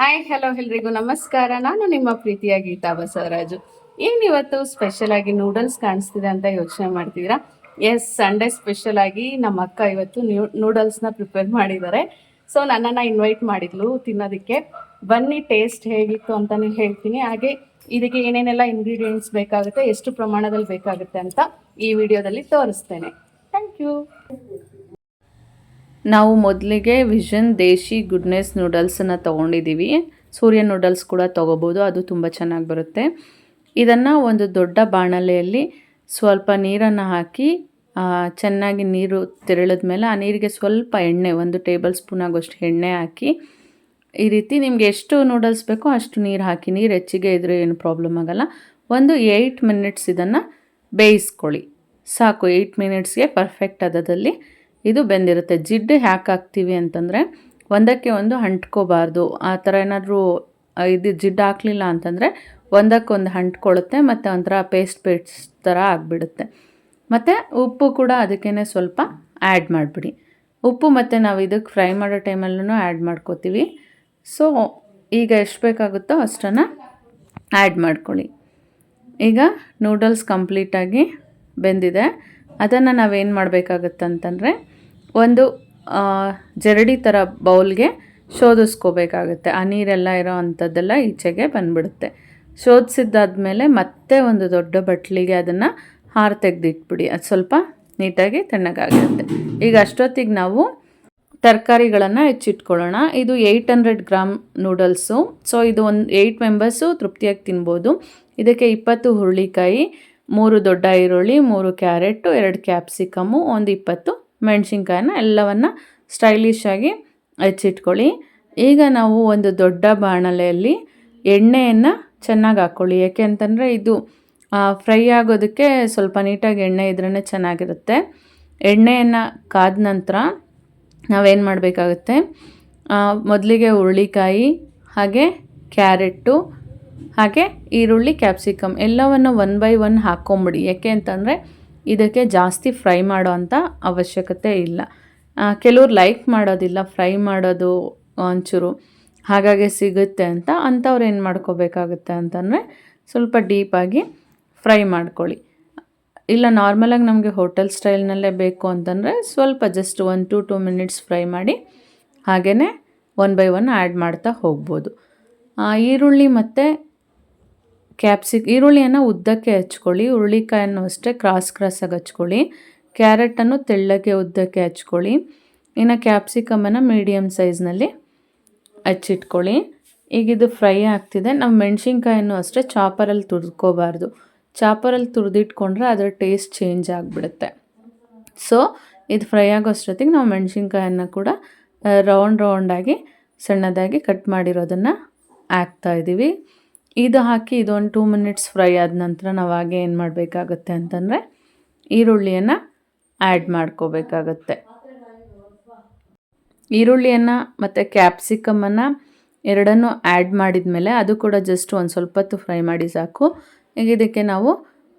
Hi hello ಎಲ್ರಿಗೂ ನಮಸ್ಕಾರ. ನಾನು ನಿಮ್ಮ ಪ್ರೀತಿಯ ಗೀತಾ ಬಸವರಾಜು. ಏನಿವತ್ತು ಸ್ಪೆಷಲ್ ಆಗಿ ನೂಡಲ್ಸ್ ಕಾಣಿಸ್ತಿದೆ ಅಂತ ಯೋಚನೆ ಮಾಡ್ತಿದ್ದೀರಾ? ಎಸ್, ಸಂಡೇ ಸ್ಪೆಷಲ್ ಆಗಿ ನಮ್ಮ ಅಕ್ಕ ಇವತ್ತು ನೂಡಲ್ಸ್ನ ಪ್ರಿಪೇರ್ ಮಾಡಿದ್ದಾರೆ. ಸೊ ನನ್ನನ್ನು ಇನ್ವೈಟ್ ಮಾಡಿದ್ಲು ತಿನ್ನೋದಕ್ಕೆ. ಬನ್ನಿ, ಟೇಸ್ಟ್ ಹೇಗಿತ್ತು ಅಂತಲೇ ಹೇಳ್ತೀನಿ. ಹಾಗೆ ಇದಕ್ಕೆ ಏನೇನೆಲ್ಲ ಇಂಗ್ರೀಡಿಯೆಂಟ್ಸ್ ಬೇಕಾಗುತ್ತೆ, ಎಷ್ಟು ಪ್ರಮಾಣದಲ್ಲಿ ಬೇಕಾಗುತ್ತೆ ಅಂತ ಈ ವಿಡಿಯೋದಲ್ಲಿ ತೋರಿಸ್ತೇನೆ. Thank you. ನಾವು ಮೊದಲಿಗೆ ವಿಷನ್ ದೇಶಿ ಗುಡ್ನೆಸ್ ನೂಡಲ್ಸನ್ನು ತೊಗೊಂಡಿದ್ದೀವಿ. ಸೂರ್ಯ ನೂಡಲ್ಸ್ ಕೂಡ ತೊಗೋಬೋದು, ಅದು ತುಂಬ ಚೆನ್ನಾಗಿ ಬರುತ್ತೆ. ಇದನ್ನು ಒಂದು ದೊಡ್ಡ ಬಾಣಲೆಯಲ್ಲಿ ಸ್ವಲ್ಪ ನೀರನ್ನು ಹಾಕಿ ಚೆನ್ನಾಗಿ ನೀರು ತೆರಳಿದ ಮೇಲೆ ಆ ನೀರಿಗೆ ಸ್ವಲ್ಪ ಎಣ್ಣೆ, 1 ಟೇಬಲ್ ಸ್ಪೂನ್ ಆಗೋಷ್ಟು ಎಣ್ಣೆ ಹಾಕಿ ಈ ರೀತಿ ನಿಮಗೆ ಎಷ್ಟು ನೂಡಲ್ಸ್ ಬೇಕೋ ಅಷ್ಟು ನೀರು ಹಾಕಿ. ನೀರು ಹೆಚ್ಚಿಗೆ ಇದ್ದರೆ ಏನು ಪ್ರಾಬ್ಲಮ್ ಆಗೋಲ್ಲ. ಒಂದು 8 ಮಿನಿಟ್ಸ್ ಇದನ್ನು ಬೇಯಿಸ್ಕೊಳ್ಳಿ ಸಾಕು. 8 ಮಿನಿಟ್ಸ್ಗೆ ಪರ್ಫೆಕ್ಟ್ ಅದರಲ್ಲಿ ಇದು ಬೆಂದಿರುತ್ತೆ. ಜಿಡ್ಡು ಯಾಕೆ ಹಾಕ್ತೀವಿ ಅಂತಂದರೆ ಒಂದಕ್ಕೆ ಒಂದು ಅಂಟ್ಕೋಬಾರ್ದು. ಆ ಥರ ಏನಾದರೂ ಇದು ಜಿಡ್ಡು ಹಾಕಲಿಲ್ಲ ಅಂತಂದರೆ ಒಂದಕ್ಕೊಂದು ಅಂಟ್ಕೊಳ್ಳುತ್ತೆ ಮತ್ತು ಒಂಥರ ಪೇಸ್ಟ್ ಥರ ಆಗಿಬಿಡುತ್ತೆ. ಮತ್ತು ಉಪ್ಪು ಕೂಡ ಅದಕ್ಕೇ ಸ್ವಲ್ಪ ಆ್ಯಡ್ ಮಾಡಿಬಿಡಿ. ಉಪ್ಪು ಮತ್ತು ನಾವು ಇದಕ್ಕೆ ಫ್ರೈ ಮಾಡೋ ಟೈಮಲ್ಲೂ ಆ್ಯಡ್ ಮಾಡ್ಕೋತೀವಿ. ಸೊ ಈಗ ಎಷ್ಟು ಬೇಕಾಗುತ್ತೋ ಅಷ್ಟನ್ನು ಆ್ಯಡ್ ಮಾಡ್ಕೊಳ್ಳಿ. ಈಗ ನೂಡಲ್ಸ್ ಕಂಪ್ಲೀಟಾಗಿ ಬೆಂದಿದೆ. ಅದನ್ನು ನಾವೇನು ಮಾಡಬೇಕಾಗುತ್ತೆ ಅಂತಂದರೆ ಒಂದು ಜರಡಿ ಥರ ಬೌಲ್ಗೆ ಶೋಧಿಸ್ಕೋಬೇಕಾಗುತ್ತೆ. ಆ ನೀರೆಲ್ಲ ಇರೋ ಅಂಥದ್ದೆಲ್ಲ ಈಚೆಗೆ ಬಂದುಬಿಡುತ್ತೆ. ಶೋಧಿಸಿದ್ದಾದ್ಮೇಲೆ ಮತ್ತೆ ಒಂದು ದೊಡ್ಡ ಬಟ್ಲಿಗೆ ಅದನ್ನು ತೆಗೆದಿಟ್ಬಿಡಿ. ಅದು ಸ್ವಲ್ಪ ನೀಟಾಗಿ ತಣ್ಣಗಾಗಿರುತ್ತೆ. ಈಗ ಅಷ್ಟೊತ್ತಿಗೆ ನಾವು ತರಕಾರಿಗಳನ್ನು ಹೆಚ್ಚಿಟ್ಕೊಳ್ಳೋಣ. ಇದು 800 ಗ್ರಾಮ್ ನೂಡಲ್ಸು. ಸೊ ಇದು ಒಂದು 8 ಮೆಂಬರ್ಸು ತೃಪ್ತಿಯಾಗಿ ತಿನ್ಬೋದು. ಇದಕ್ಕೆ 20 ಹುರುಳಿಕಾಯಿ, 3 ದೊಡ್ಡ ಈರುಳ್ಳಿ, 3 ಕ್ಯಾರೆಟು, 2 ಕ್ಯಾಪ್ಸಿಕಮ್ಮು, ಒಂದು 20 ಮೆಣಸಿನ್ಕಾಯಿನ ಎಲ್ಲವನ್ನು ಸ್ಟೈಲಿಶಾಗಿ ಹೆಚ್ಚಿಟ್ಕೊಳ್ಳಿ. ಈಗ ನಾವು ಒಂದು ದೊಡ್ಡ ಬಾಣಲೆಯಲ್ಲಿ ಎಣ್ಣೆಯನ್ನು ಚೆನ್ನಾಗಿ ಹಾಕ್ಕೊಳ್ಳಿ. ಯಾಕೆ ಅಂತಂದರೆ ಇದು ಫ್ರೈ ಆಗೋದಕ್ಕೆ ಸ್ವಲ್ಪ ನೀಟಾಗಿ ಎಣ್ಣೆ ಇದ್ರೇ ಚೆನ್ನಾಗಿರುತ್ತೆ. ಎಣ್ಣೆಯನ್ನು ಕಾದ ನಂತರ ನಾವೇನು ಮಾಡಬೇಕಾಗುತ್ತೆ, ಮೊದಲಿಗೆ ಹುರುಳಿಕಾಯಿ, ಹಾಗೆ ಕ್ಯಾರೆಟು, ಹಾಗೆ ಈರುಳ್ಳಿ, ಕ್ಯಾಪ್ಸಿಕಮ್ ಎಲ್ಲವನ್ನು 1 ಬೈ 1 ಹಾಕ್ಕೊಂಬಿಡಿ. ಯಾಕೆ ಅಂತಂದರೆ ಇದಕ್ಕೆ ಜಾಸ್ತಿ ಫ್ರೈ ಮಾಡೋ ಅಂಥ ಅವಶ್ಯಕತೆ ಇಲ್ಲ. ಕೆಲವ್ರು ಲೈಕ್ ಮಾಡೋದಿಲ್ಲ ಫ್ರೈ ಮಾಡೋದು ಒಂಚೂರು, ಹಾಗಾಗಿ ಸಿಗುತ್ತೆ ಅಂತ. ಅಂಥವ್ರು ಏನು ಮಾಡ್ಕೋಬೇಕಾಗುತ್ತೆ ಅಂತಂದರೆ ಸ್ವಲ್ಪ ಡೀಪಾಗಿ ಫ್ರೈ ಮಾಡ್ಕೊಳ್ಳಿ. ಇಲ್ಲ ನಾರ್ಮಲಾಗಿ ನಮಗೆ ಹೋಟೆಲ್ ಸ್ಟೈಲ್ನಲ್ಲೇ ಬೇಕು ಅಂತಂದರೆ ಸ್ವಲ್ಪ ಜಸ್ಟ್ 1 to 2 ಮಿನಿಟ್ಸ್ ಫ್ರೈ ಮಾಡಿ ಹಾಗೆಯೇ 1 ಬೈ 1 ಆ್ಯಡ್ ಮಾಡ್ತಾ ಹೋಗ್ಬೋದು. ಈರುಳ್ಳಿ ಮತ್ತು ಈರುಳ್ಳಿಯನ್ನು ಉದ್ದಕ್ಕೆ ಹಚ್ಕೊಳ್ಳಿ. ಹುರುಳಿಕಾಯನ್ನು ಅಷ್ಟೇ ಕ್ರಾಸಾಗಿ ಹಚ್ಕೊಳ್ಳಿ. ಕ್ಯಾರೆಟನ್ನು ತೆಳ್ಳಗೆ ಉದ್ದಕ್ಕೆ ಹಚ್ಕೊಳ್ಳಿ. ಇನ್ನು ಕ್ಯಾಪ್ಸಿಕಮನ್ನು ಮೀಡಿಯಮ್ ಸೈಜ್ನಲ್ಲಿ ಹಚ್ಚಿಟ್ಕೊಳ್ಳಿ. ಈಗ ಇದು ಫ್ರೈ ಆಗ್ತಿದೆ. ನಾವು ಮೆಣಸಿನ್ಕಾಯನ್ನು ಅಷ್ಟೇ ಚಾಪರಲ್ಲಿ ತುರ್ಕೋಬಾರ್ದು. ಚಾಪರಲ್ಲಿ ತುರಿದಿಟ್ಕೊಂಡ್ರೆ ಅದರ ಟೇಸ್ಟ್ ಚೇಂಜ್ ಆಗಿಬಿಡುತ್ತೆ. ಸೊ ಇದು ಫ್ರೈ ಆಗೋ ಅಷ್ಟೊತ್ತಿಗೆ ನಾವು ಮೆಣಸಿನ್ಕಾಯನ್ನು ಕೂಡ ರೌಂಡಾಗಿ ಸಣ್ಣದಾಗಿ ಕಟ್ ಮಾಡಿರೋದನ್ನು ಹಾಕ್ತಾಯಿದ್ದೀವಿ. ಇದು ಹಾಕಿ ಇದೊಂದು 2 ಮಿನಿಟ್ಸ್ ಫ್ರೈ ಆದ ನಂತರ ನಾವು ಹಾಗೆ ಏನು ಮಾಡಬೇಕಾಗುತ್ತೆ ಅಂತಂದರೆ ಈರುಳ್ಳಿಯನ್ನು ಆ್ಯಡ್ ಮಾಡ್ಕೋಬೇಕಾಗತ್ತೆ. ಈರುಳ್ಳಿಯನ್ನು ಮತ್ತು ಕ್ಯಾಪ್ಸಿಕಮನ್ನು ಎರಡನ್ನೂ ಆ್ಯಡ್ ಮಾಡಿದ ಮೇಲೆ ಅದು ಕೂಡ ಜಸ್ಟ್ ಒಂದು ಸ್ವಲ್ಪ ಹೊತ್ತು ಫ್ರೈ ಮಾಡಿ ಸಾಕು. ಈಗ ಇದಕ್ಕೆ ನಾವು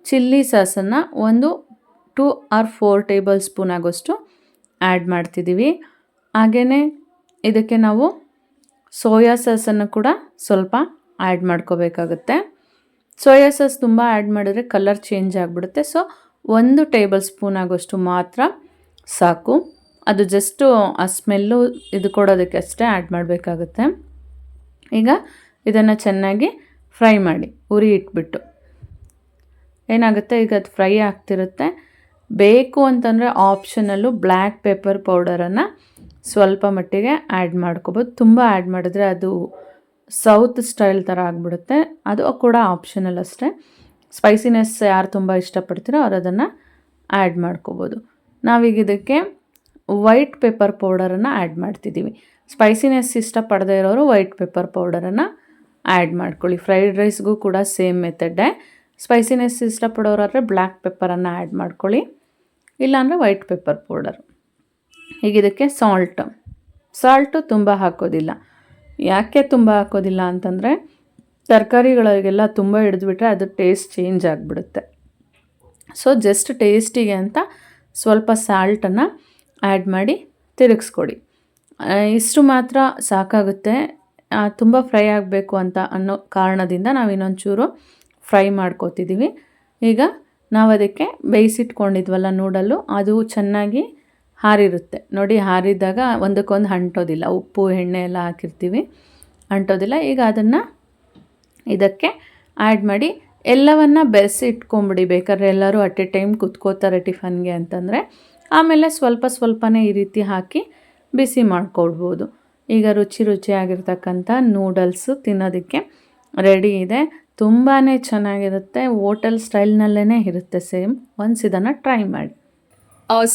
ಚಿಲ್ಲಿ ಸಾಸನ್ನು ಒಂದು 2 or 4 ಟೇಬಲ್ ಸ್ಪೂನ್ ಆಗೋಷ್ಟು ಆ್ಯಡ್ ಮಾಡ್ತಿದ್ದೀವಿ. ಹಾಗೆಯೇ ಇದಕ್ಕೆ ನಾವು ಸೋಯಾ ಸಾಸನ್ನು ಕೂಡ ಸ್ವಲ್ಪ ಆ್ಯಡ್ ಮಾಡ್ಕೋಬೇಕಾಗುತ್ತೆ. ಸೋಯಾ ಸಾಸ್ ತುಂಬ ಆ್ಯಡ್ ಮಾಡಿದ್ರೆ ಕಲರ್ ಚೇಂಜ್ ಆಗಿಬಿಡುತ್ತೆ. ಸೊ 1 ಟೇಬಲ್ ಸ್ಪೂನ್ ಆಗೋಷ್ಟು ಮಾತ್ರ ಸಾಕು. ಅದು ಜಸ್ಟು ಆ ಸ್ಮೆಲ್ಲು ಇದು ಕೊಡೋದಕ್ಕೆ ಅಷ್ಟೇ ಆ್ಯಡ್ ಮಾಡಬೇಕಾಗುತ್ತೆ. ಈಗ ಇದನ್ನು ಚೆನ್ನಾಗಿ ಫ್ರೈ ಮಾಡಿ ಉರಿ ಇಟ್ಬಿಟ್ಟು ಏನಾಗುತ್ತೆ, ಈಗ ಅದು ಫ್ರೈ ಆಗ್ತಿರುತ್ತೆ. ಬೇಕು ಅಂತಂದರೆ ಆಪ್ಷನಲ್ಲು ಬ್ಲ್ಯಾಕ್ ಪೆಪ್ಪರ್ ಪೌಡರನ್ನು ಸ್ವಲ್ಪ ಮಟ್ಟಿಗೆ ಆ್ಯಡ್ ಮಾಡ್ಕೋಬೋದು. ತುಂಬ ಆ್ಯಡ್ ಮಾಡಿದ್ರೆ ಅದು ಸೌತ್ ಸ್ಟೈಲ್ ಥರ ಆಗಿಬಿಡುತ್ತೆ. ಅದು ಕೂಡ ಆಪ್ಷನಲ್ ಅಷ್ಟೇ. ಸ್ಪೈಸಿನೆಸ್ ಯಾರು ತುಂಬ ಇಷ್ಟಪಡ್ತೀರೋ ಅವ್ರು ಅದನ್ನು ಆ್ಯಡ್ ಮಾಡ್ಕೋಬೋದು. ನಾವೀಗ ಇದಕ್ಕೆ ವೈಟ್ ಪೆಪ್ಪರ್ ಪೌಡರನ್ನು ಆ್ಯಡ್ ಮಾಡ್ತಿದ್ದೀವಿ. ಸ್ಪೈಸಿನೆಸ್ ಇಷ್ಟಪಡದೇ ಇರೋರು ವೈಟ್ ಪೆಪ್ಪರ್ ಪೌಡರನ್ನು ಆ್ಯಡ್ ಮಾಡ್ಕೊಳ್ಳಿ. ಫ್ರೈಡ್ ರೈಸ್ಗೂ ಕೂಡ ಸೇಮ್ ಮೆಥಡ್ಡೇ. ಸ್ಪೈಸಿನೆಸ್ ಇಷ್ಟಪಡೋರಾದರೆ ಬ್ಲ್ಯಾಕ್ ಪೆಪ್ಪರನ್ನು ಆ್ಯಡ್ ಮಾಡ್ಕೊಳ್ಳಿ, ಇಲ್ಲಾಂದರೆ ವೈಟ್ ಪೆಪ್ಪರ್ ಪೌಡರ್. ಈಗ ಇದಕ್ಕೆ ಸಾಲ್ಟು ತುಂಬ ಹಾಕೋದಿಲ್ಲ. ಯಾಕೆ ತುಂಬ ಹಾಕೋದಿಲ್ಲ ಅಂತಂದರೆ ತರಕಾರಿಗಳಿಗೆಲ್ಲ ತುಂಬ ಹಿಡಿದ್ಬಿಟ್ರೆ ಅದು ಟೇಸ್ಟ್ ಚೇಂಜ್ ಆಗಿಬಿಡುತ್ತೆ. ಸೊ ಜಸ್ಟ್ ಟೇಸ್ಟಿಗೆ ಅಂತ ಸ್ವಲ್ಪ ಸಾಲ್ಟನ್ನು ಆ್ಯಡ್ ಮಾಡಿ ತಿರುಗಿಸ್ಕೊಡಿ. ಇಷ್ಟು ಮಾತ್ರ ಸಾಕಾಗುತ್ತೆ. ತುಂಬ ಫ್ರೈ ಆಗಬೇಕು ಅಂತ ಅನ್ನೋ ಕಾರಣದಿಂದ ನಾವು ಇನ್ನೊಂಚೂರು ಫ್ರೈ ಮಾಡ್ಕೋತಿದ್ದೀವಿ. ಈಗ ನಾವು ಅದಕ್ಕೆ ಬೇಯಿಸಿಟ್ಕೊಂಡಿದ್ವಲ್ಲ ನೂಡಲ್ಲು, ಅದು ಚೆನ್ನಾಗಿ ಹಾರಿರುತ್ತೆ ನೋಡಿ. ಹಾರಿದಾಗ ಒಂದಕ್ಕೊಂದು ಅಂಟೋದಿಲ್ಲ, ಉಪ್ಪು ಎಣ್ಣೆ ಎಲ್ಲ ಹಾಕಿರ್ತೀವಿ, ಅಂಟೋದಿಲ್ಲ. ಈಗ ಅದನ್ನು ಇದಕ್ಕೆ ಆ್ಯಡ್ ಮಾಡಿ ಎಲ್ಲವನ್ನು ಬೆರೆಸಿ ಇಟ್ಕೊಂಬಿಡಿ. ಬೇಕಾದ್ರೆ ಎಲ್ಲರೂ ಅಟ್ ಎ ಟೈಮ್ ಕುತ್ಕೋತಾರೆ ಟಿಫನ್ಗೆ ಅಂತಂದರೆ, ಆಮೇಲೆ ಸ್ವಲ್ಪ ಸ್ವಲ್ಪನೇ ಈ ರೀತಿ ಹಾಕಿ ಬಿಸಿ ಮಾಡ್ಕೊಳ್ಬೋದು. ಈಗ ರುಚಿಯಾಗಿರ್ತಕ್ಕಂಥ ನೂಡಲ್ಸು ತಿನ್ನೋದಕ್ಕೆ ರೆಡಿ ಇದೆ. ತುಂಬಾ ಚೆನ್ನಾಗಿರುತ್ತೆ, ಹೋಟೆಲ್ ಸ್ಟೈಲ್ನಲ್ಲೇ ಇರುತ್ತೆ ಸೇಮ್. ಒನ್ಸ್ ಇದನ್ನು ಟ್ರೈ ಮಾಡಿ.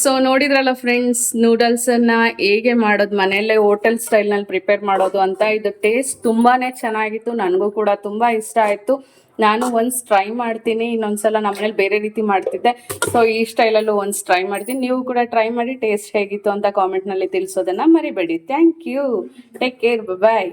ಸೊ ನೋಡಿದ್ರಲ್ಲ ಫ್ರೆಂಡ್ಸ್, ನೂಡಲ್ಸನ್ನು ಹೇಗೆ ಮಾಡೋದು ಮನೆಯಲ್ಲೇ ಹೋಟೆಲ್ ಸ್ಟೈಲ್ನಲ್ಲಿ ಪ್ರಿಪೇರ್ ಮಾಡೋದು ಅಂತ. ಇದು ಟೇಸ್ಟ್ ತುಂಬಾ ಚೆನ್ನಾಗಿತ್ತು, ನನಗೂ ಕೂಡ ತುಂಬ ಇಷ್ಟ ಆಯಿತು. ನಾನು ಒನ್ಸ್ ಟ್ರೈ ಮಾಡ್ತೀನಿ, ಇನ್ನೊಂದ್ಸಲ ನಮ್ಮನೇಲಿ ಬೇರೆ ರೀತಿ ಮಾಡ್ತಿದ್ದೆ, ಸೊ ಈ ಸ್ಟೈಲಲ್ಲೂ ಒನ್ಸ್ ಟ್ರೈ ಮಾಡ್ತೀನಿ. ನೀವು ಕೂಡ ಟ್ರೈ ಮಾಡಿ ಟೇಸ್ಟ್ ಹೇಗಿತ್ತು ಅಂತ ಕಾಮೆಂಟ್ನಲ್ಲಿ ತಿಳಿಸೋದನ್ನು ಮರಿಬೇಡಿ. Thank you, take care, bye.